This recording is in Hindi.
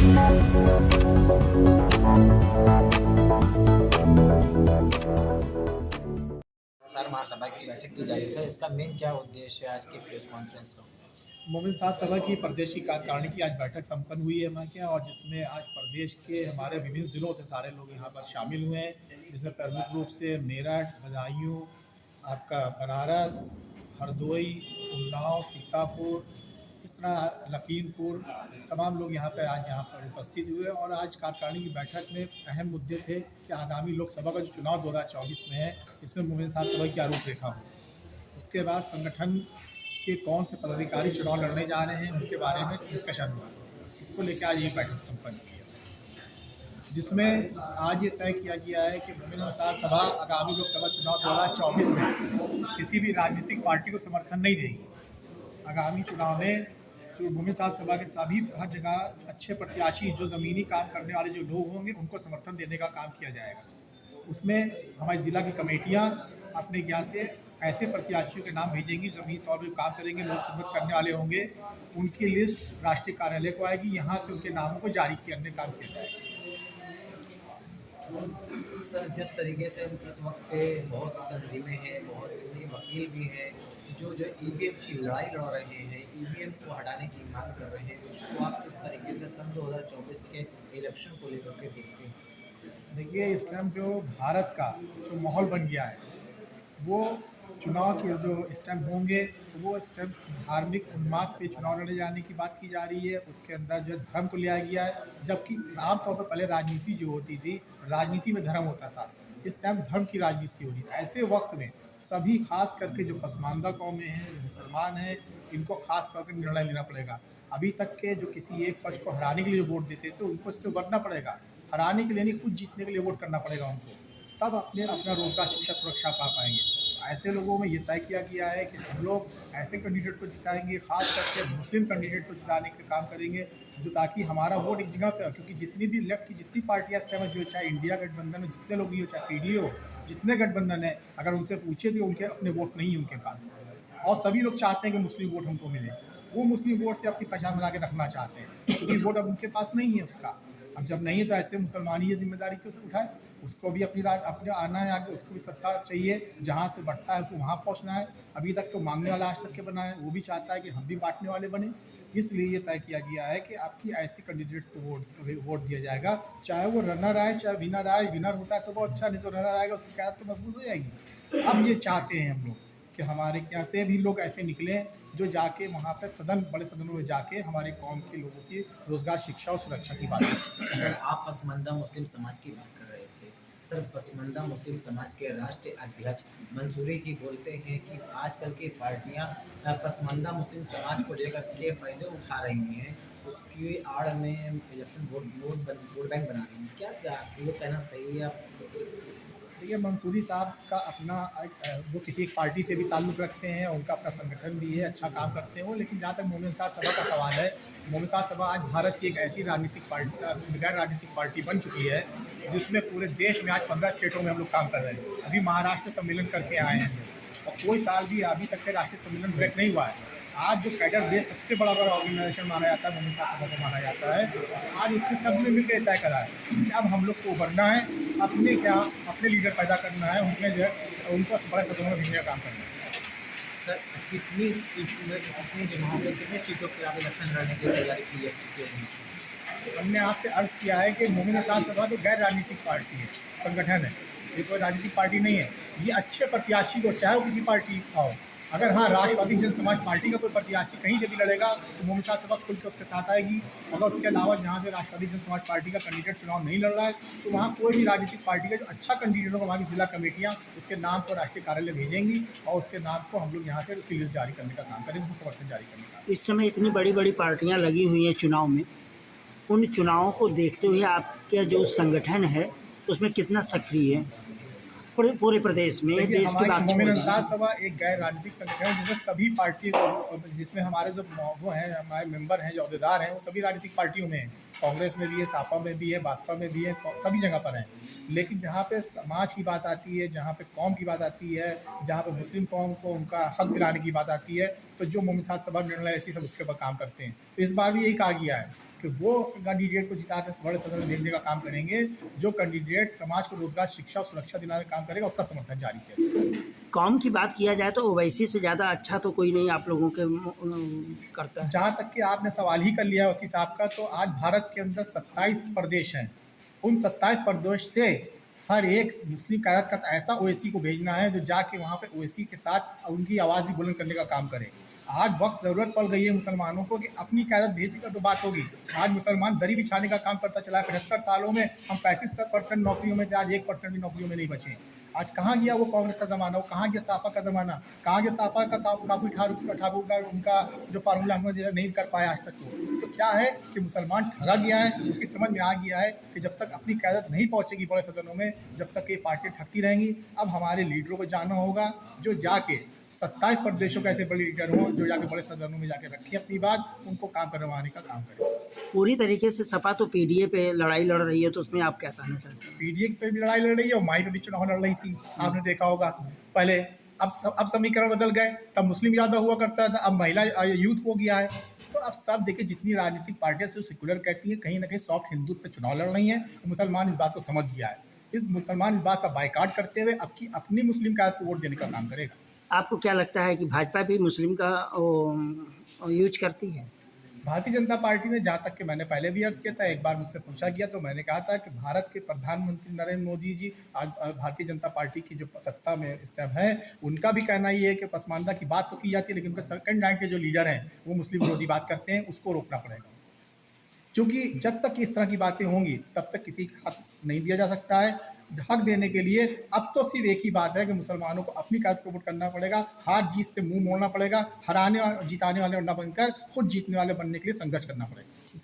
सर महासभा की बैठक की जाएगी सर, इसका मेन क्या उद्देश्य है आज की प्रेस कॉन्फ्रेंस का? मोमिन साहब सभा की प्रदेश की कार्यकारिणी की आज बैठक संपन्न हुई है हमारे यहाँ, और जिसमें आज प्रदेश के हमारे विभिन्न जिलों से सारे लोग यहाँ पर शामिल हुए हैं, जिसमें प्रमुख रूप से मेरठ, बदायूं, आपका बनारस, हरदोई, उन्नाव, सीतापुर, इस तरह लखीमपुर, तमाम लोग यहाँ पर उपस्थित हुए। और आज कार्यकारिणी की बैठक में अहम मुद्दे थे कि आगामी लोकसभा का जो चुनाव 2024 में है, इसमें मोमिन साहब सभा की रूपरेखा हो। उसके बाद संगठन के कौन से पदाधिकारी चुनाव लड़ने जा रहे हैं उनके बारे में डिस्कशन हुआ। इसको लेकर आज ये बैठक संपन्न की, जिसमें आज ये तय किया गया है कि मोमिन साहब सभा आगामी लोकसभा चुनाव 2024 में किसी भी राजनीतिक पार्टी को समर्थन नहीं देगी। आगामी चुनाव में जो मोमिन साहब सभा के सभी हर जगह अच्छे प्रत्याशी, जो ज़मीनी काम करने वाले जो लोग होंगे, उनको समर्थन देने का काम किया जाएगा। उसमें हमारी ज़िला की कमेटियाँ अपने ज्ञान से ऐसे प्रत्याशियों के नाम भेजेंगी, ज़मीनी तौर पर काम करेंगे, लोग खिदमत करने वाले होंगे, उनकी लिस्ट राष्ट्रीय कार्यालय को आएगी, यहाँ से उनके नामों को जारी करने का काम किया जाएगा। सर, जिस तरीके से इस वक्त पे बहुत सी तंजीमें हैं, बहुत से वकील भी हैं जो ईवीएम की लड़ाई लड़ रहे हैं, ईवीएम को हटाने की मांग कर रहे हैं, उसको आप किस तरीके से सन 2024 के इलेक्शन को लेकर के देखते हैं? देखिए, इस टाइम जो भारत का जो माहौल बन गया है, वो चुनाव के जो इस टाइम होंगे, वो इस टाइम धार्मिक उन्माद पे चुनाव लड़े जाने की बात की जा रही है। उसके अंदर जो धर्म को लिया गया है, जबकि आमतौर पर पहले राजनीति जो होती थी, राजनीति में धर्म होता था, इस टाइम धर्म की राजनीति हो रही है। ऐसे वक्त में सभी, खास करके जो पसमानदा कौमें हैं, जो मुसलमान हैं, इनको खास करके निर्णय लेना पड़ेगा। अभी तक के जो किसी एक पक्ष को हराने के लिए वोट देते थे, उनको इससे उबरना पड़ेगा। हराने के लिए नहीं, खुद जीतने के लिए वोट करना पड़ेगा उनको, तब अपना रोजगार, शिक्षा, सुरक्षा पा पाएंगे। ऐसे लोगों में ये तय किया गया है कि हम लोग ऐसे कैंडिडेट को जिताएंगे, खास करके मुस्लिम कैंडिडेट को जिताने का काम करेंगे, जो ताकि हमारा वोट एक जगह पर, क्योंकि जितनी भी लेफ्ट की जितनी पार्टियां इस टाइम जो, चाहे इंडिया गठबंधन हो, जितने लोग ही हो, चाहे पीडीए हो, जितने गठबंधन है, अगर उनसे पूछे तो उनके अपने वोट नहीं है उनके पास, और सभी लोग चाहते हैं कि मुस्लिम वोट हमको मिले। वो मुस्लिम वोट से अपनी पहचान बना के रखना चाहते हैं, क्योंकि वोट अब उनके पास नहीं है उसका। अब जब नहीं है तो ऐसे मुसलमान ही जिम्मेदारी क्यों से उठाए? उसको भी अपने आना है आगे, उसको भी सत्ता चाहिए, जहाँ से बढ़ता है उसको वहाँ पहुँचना है। अभी तक तो मांगने वाला आज तक के बना है, वो भी चाहता है कि हम भी बांटने वाले बने। इसलिए ये तय किया गया है कि आपकी ऐसे कैंडिडेट्स को वोट दिया जाएगा, चाहे वो रनर आए चाहे विनर आए। विनर होता है तो बहुत अच्छा, नहीं तो रनर आएगा उसकी क़यादत तो मजबूत हो जाएगी। अब ये चाहते हैं हम लोग कि हमारे यहाँ से भी लोग ऐसे निकले जो जाके वहाँ पर बड़े सदनों में जाके हमारे कौम के लोगों की रोजगार, शिक्षा और सुरक्षा की बात करें। सर, आप पसमानदा मुस्लिम समाज की बात कर रहे थे। सर, पसमानदा मुस्लिम समाज के राष्ट्रीय अध्यक्ष मंसूरी जी बोलते हैं कि आजकल की पार्टियां पसमानदा मुस्लिम समाज को लेकर के फायदे उठा रही हैं, उसकी आड़ में इलेक्शन वोट बैंक बना रही हैं। क्या ये कहना सही है? आप देखिए, मंसूरी साहब का अपना वो किसी एक पार्टी से भी ताल्लुक़ रखते हैं, उनका अपना संगठन भी है, अच्छा काम करते हैं वो। लेकिन जहाँ तक मोमिन साहब सभा का सवाल है, मोमिन साहब सभा आज भारत की एक ऐसी राजनीतिक पार्टी, गैर राजनीतिक पार्टी बन चुकी है, जिसमें पूरे देश में आज 15 स्टेटों में हम लोग काम कर रहे हैं। अभी महाराष्ट्र सम्मेलन करके आए हैं, और कोई साल भी अभी तक के राष्ट्रीय सम्मेलन ब्रेक नहीं हुआ है। आज जो कैडर देश सबसे बड़ा ऑर्गेनाइजेशन माना जाता है, मोमिन साहब सभा को माना जाता है, आज इसके सब में मिलकर तय करा है कि अब हम लोग को उभरना है, अपने लीडर पैदा करना है, उनमें जो है उनको बड़े सदनों में भेजने का काम करना है। सर, कितनी जगहों पे कितनी सीटों पर आप इलेक्शन लड़ने की तैयारी की है? हमने आपसे अर्ज किया है कि मोमिन साहब सभा तो गैर राजनीतिक पार्टी है, संगठन है, ये कोई राजनीतिक पार्टी नहीं है। ये अच्छे प्रत्याशी को, चाहे वो किसी पार्टी का हो, अगर हाँ राष्ट्रवादी जन समाज पार्टी का कोई प्रत्याशी कहीं से भी लड़ेगा तो मोमिन साहब सभा खुल के उसके साथ आएगी। अगर उसके अलावा जहाँ से राष्ट्रवादी जन समाज पार्टी का कैंडिडेट चुनाव नहीं लड़ रहा है, तो वहाँ कोई भी राजनीतिक पार्टी का जो अच्छा कैंडिडेट होगा, वहाँ की जिला कमेटियाँ उसके नाम को राष्ट्रीय कार्यालय भेजेंगी, और उसके नाम को हम लोग यहाँ से उसकी लिस्ट जारी करने का काम करेंगे, उसको समर्थन जारी करने का। इस समय इतनी बड़ी बड़ी पार्टियां लगी हुई हैं चुनाव में, उन चुनावों को देखते हुए आपका जो संगठन है उसमें कितना सक्रिय है पूरे प्रदेश में? देश की बात मोमिन साहब सभा एक गैर राजनीतिक संगठन है, जिसमें सभी पार्टी, जिसमें हमारे जो वो हैं, हमारे मेंबर हैं, जो अहदेदार हैं, वो सभी राजनीतिक पार्टियों में हैं। कांग्रेस में भी है, सापा में भी है, भाजपा में भी है, सभी जगह पर हैं। लेकिन जहाँ पे समाज की बात आती है, जहाँ पे कौम की बात आती है, जहाँ पे मुस्लिम कौम को उनका हक दिलाने की बात आती है, तो जो मोमिन साहब सभा निर्णय ऐसी सब उसके ऊपर काम करते हैं। तो इस बार भी यही कहा गया है कि वो कैंडिडेट को जिता कर बड़े सदन में भेजने का काम करेंगे जो कैंडिडेट समाज को रोजगार, शिक्षा और सुरक्षा दिलाने का काम करेगा, उसका समर्थन जारी किया। कौम की बात किया जाए तो ओवैसी से ज़्यादा अच्छा तो कोई नहीं आप लोगों के करता है। जहाँ तक कि आपने सवाल ही कर लिया है उसी साहब का, तो आज भारत के अंदर 27 प्रदेश हैं। उन 27 प्रदेश से हर एक मुस्लिम क़यादत का ऐसा ओवैसी को भेजना है जो जाके वहाँ पे ओवैसी के साथ उनकी आवाज़ भी बुलंद करने का काम करे। आज वक्त ज़रूरत पड़ गई है मुसलमानों को कि अपनी क़यादत भेजने का तो बात होगी। आज मुसलमान दरी बिछाने का काम करता चला है। 75 सालों में हम 35% नौकरियों में थे, आज 1% भी नौकरियों में नहीं बचे। आज कहाँ गया वो कांग्रेस का ज़माना, वो कहाँ गया सापा का ज़माना, कहाँ गया सापा का काबू ठाकुर का उनका जो फार्मूला हमने नहीं कर पाया आज तक। तो क्या है कि मुसलमान ठगा गया है, उसकी समझ में आ गया है कि जब तक अपनी क़यादत नहीं पहुँचेगी बड़े सदनों में, जब तक ये पार्टियाँ ठगती रहेंगी। अब हमारे लीडरों को जानना होगा जो जाके 27 प्रदेशों के ऐसे बड़े लीडर हों जो जाके बड़े सदनों में जाके रखें अपनी बात, उनको काम करवाने का काम करें। पूरी तरीके से सपा तो पीडीए पे लड़ाई लड़ रही है, तो उसमें आप क्या कहना चाहते हैं? पीडीए पे भी लड़ाई लड़ रही है और माई पे भी चुनाव लड़ रही थी, आपने देखा होगा पहले। अब समीकरण बदल गए, तब मुस्लिम ज़्यादा हुआ करता था, अब महिला यूथ हो गया है। तो अब सब देखिए जितनी राजनीतिक पार्टियां जो सेकुलर कहती हैं कहीं ना कहीं सॉफ्ट हिंदुत्व पे चुनाव लड़ रही हैं। मुसलमान इस बात को समझ गया है। मुसलमान इस बात का बाइकाट करते हुए अब की अपनी मुस्लिम क़यादत को वोट देने का काम करेगा। आपको क्या लगता है कि भाजपा भी मुस्लिम का यूज करती है? भारतीय जनता पार्टी ने, जहाँ तक कि मैंने पहले भी अर्ज किया था, एक बार मुझसे पूछा गया तो मैंने कहा था कि भारत के प्रधानमंत्री नरेंद्र मोदी जी आज भारतीय जनता पार्टी की जो सत्ता में इस टाइम है, उनका भी कहना ये है कि पसमानदा की बात तो की जाती है लेकिन उनके सेकंड लाइन के जो लीडर हैं वो मुस्लिम विरोधी बात करते हैं, उसको रोकना पड़ेगा। क्योंकि जब तक इस तरह की बातें होंगी तब तक किसी का हक नहीं दिया जा सकता है। हक देने के लिए अब तो सिर्फ एक ही बात है कि मुसलमानों को अपनी क़यादत को वोट करना पड़ेगा, हार जीत से मुंह मोड़ना पड़ेगा, हराने और जिताने वाले न बनकर खुद जीतने वाले बनने के लिए संघर्ष करना पड़ेगा।